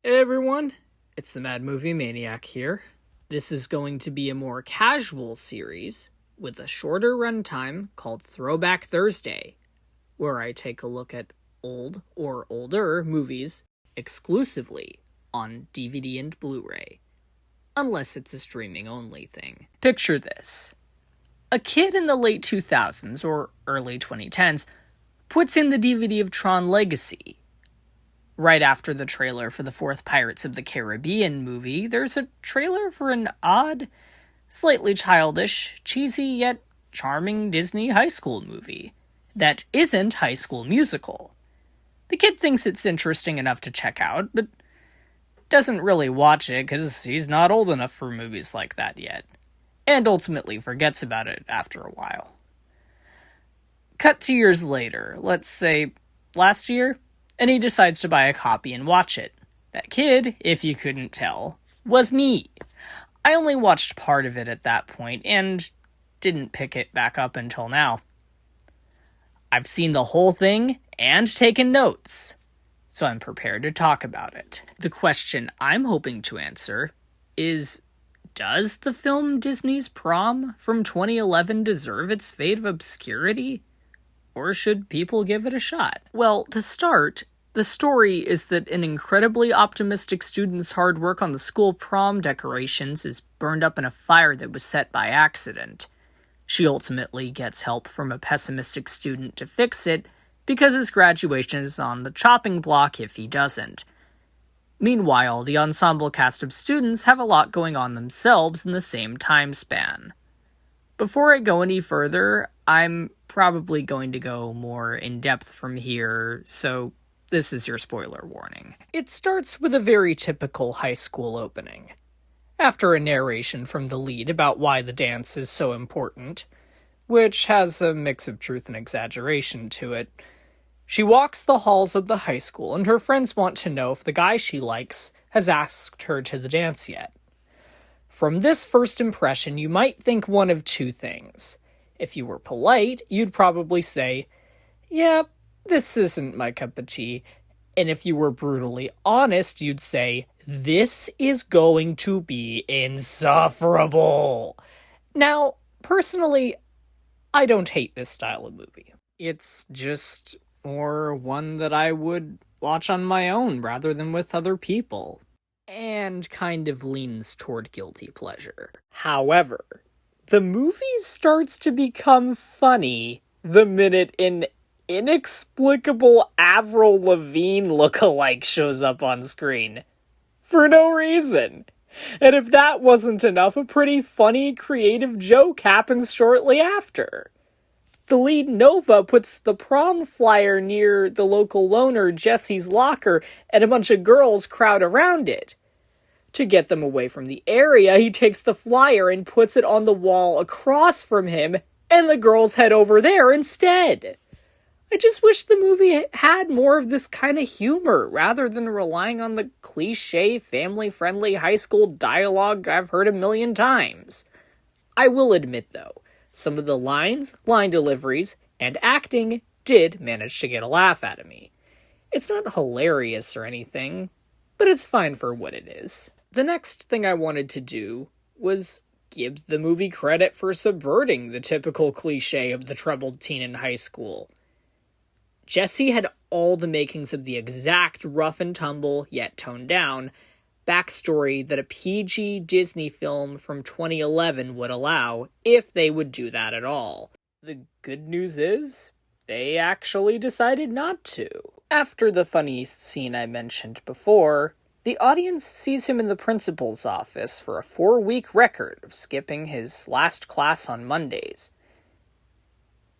Hey everyone, it's the Mad Movie Maniac here. This is going to be a more casual series with a shorter runtime called Throwback Thursday, where I take a look at old or older movies exclusively on DVD and Blu-ray, unless it's a streaming only thing. Picture this. A kid in the late 2000s or early 2010s puts in the DVD of Tron Legacy. Right after the trailer for the fourth Pirates of the Caribbean movie, there's a trailer for an odd, slightly childish, cheesy yet charming Disney high school movie that isn't High School Musical. The kid thinks it's interesting enough to check out, but doesn't really watch it because he's not old enough for movies like that yet, and ultimately forgets about it after a while. Cut to years later, let's say last year, and he decides to buy a copy and watch it. That kid, if you couldn't tell, was me. I only watched part of it at that point, and didn't pick it back up until now. I've seen the whole thing, and taken notes, so I'm prepared to talk about it. The question I'm hoping to answer is, does the film Disney's Prom from 2011 deserve its fate of obscurity? Or should people give it a shot? Well, to start, the story is that an incredibly optimistic student's hard work on the school prom decorations is burned up in a fire that was set by accident. She ultimately gets help from a pessimistic student to fix it, because his graduation is on the chopping block if he doesn't. Meanwhile, the ensemble cast of students have a lot going on themselves in the same time span. Before I go any further, I'm probably going to go more in-depth from here, so this is your spoiler warning. It starts with a very typical high school opening. After a narration from the lead about why the dance is so important, which has a mix of truth and exaggeration to it, she walks the halls of the high school, and her friends want to know if the guy she likes has asked her to the dance yet. From this first impression, you might think one of two things. If you were polite, you'd probably say, yeah, this isn't my cup of tea. And if you were brutally honest, you'd say, this is going to be insufferable. Now, personally, I don't hate this style of movie. It's just more one that I would watch on my own rather than with other people, and kind of leans toward guilty pleasure. However, the movie starts to become funny the minute an inexplicable Avril Lavigne lookalike shows up on screen. For no reason. And if that wasn't enough, a pretty funny, creative joke happens shortly after. The lead Nova puts the prom flyer near the local loner Jesse's locker, and a bunch of girls crowd around it. To get them away from the area, he takes the flyer and puts it on the wall across from him, and the girls head over there instead. I just wish the movie had more of this kind of humor, rather than relying on the cliche, family-friendly high school dialogue I've heard a million times. I will admit, though, some of the lines, line deliveries, and acting did manage to get a laugh out of me. It's not hilarious or anything, but it's fine for what it is. The next thing I wanted to do was give the movie credit for subverting the typical cliche of the troubled teen in high school. Jesse had all the makings of the exact rough and tumble, yet toned down, backstory that a PG Disney film from 2011 would allow, if they would do that at all. The good news is, they actually decided not to. After the funny scene I mentioned before, the audience sees him in the principal's office for a 4-week record of skipping his last class on Mondays.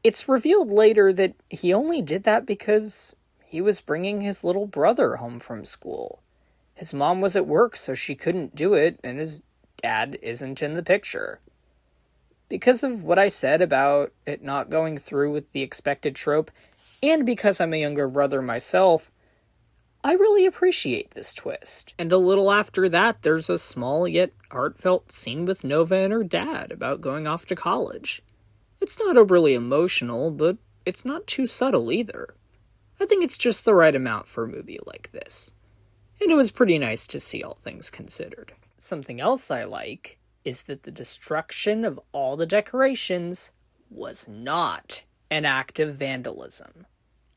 It's revealed later that he only did that because he was bringing his little brother home from school. His mom was at work, so she couldn't do it, and his dad isn't in the picture. Because of what I said about it not going through with the expected trope, and because I'm a younger brother myself, I really appreciate this twist. And a little after that, there's a small yet heartfelt scene with Nova and her dad about going off to college. It's not overly emotional, but it's not too subtle either. I think it's just the right amount for a movie like this. and it was pretty nice to see, all things considered. Something else I like is that the destruction of all the decorations was not an act of vandalism.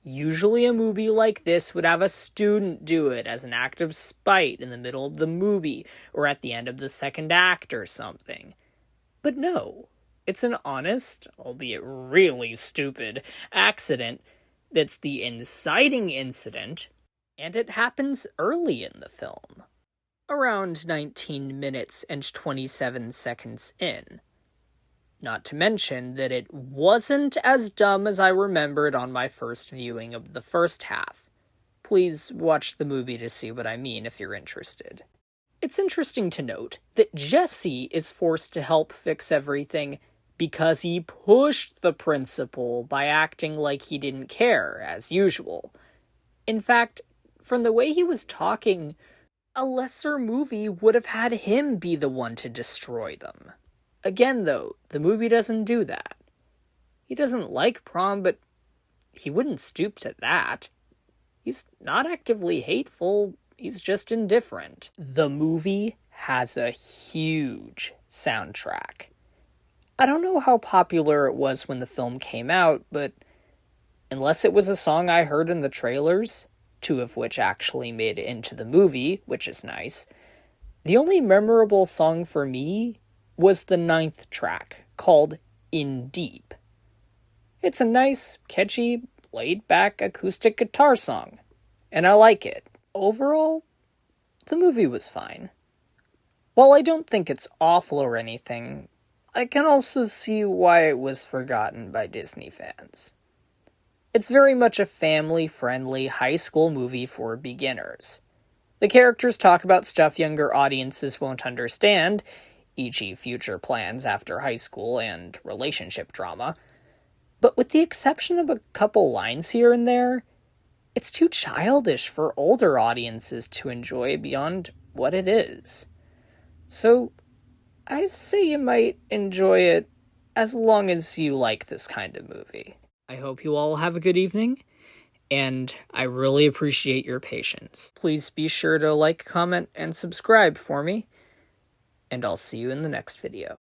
Usually a movie like this would have a student do it as an act of spite in the middle of the movie or at the end of the second act or something. But no, it's an honest, albeit really stupid, accident that's the inciting incident, and it happens early in the film, around 19 minutes and 27 seconds in. Not to mention that it wasn't as dumb as I remembered on my first viewing of the first half. Please watch the movie to see what I mean if you're interested. It's interesting to note that Jesse is forced to help fix everything because he pushed the principal by acting like he didn't care, as usual. In fact, from the way he was talking, a lesser movie would have had him be the one to destroy them. Again, though, the movie doesn't do that. He doesn't like Prom, but he wouldn't stoop to that. He's not actively hateful, he's just indifferent. The movie has a huge soundtrack. I don't know how popular it was when the film came out, but unless it was a song I heard in the trailers, 2 of which actually made it into the movie, which is nice, the only memorable song for me was the 9th track, called In Deep. It's a nice, catchy, laid-back acoustic guitar song, and I like it. Overall, the movie was fine. While I don't think it's awful or anything, I can also see why it was forgotten by Disney fans. It's very much a family-friendly high school movie for beginners. The characters talk about stuff younger audiences won't understand, e.g. future plans after high school and relationship drama. But with the exception of a couple lines here and there, it's too childish for older audiences to enjoy beyond what it is. So, I say you might enjoy it as long as you like this kind of movie. I hope you all have a good evening, and I really appreciate your patience. Please be sure to like, comment, and subscribe for me, and I'll see you in the next video.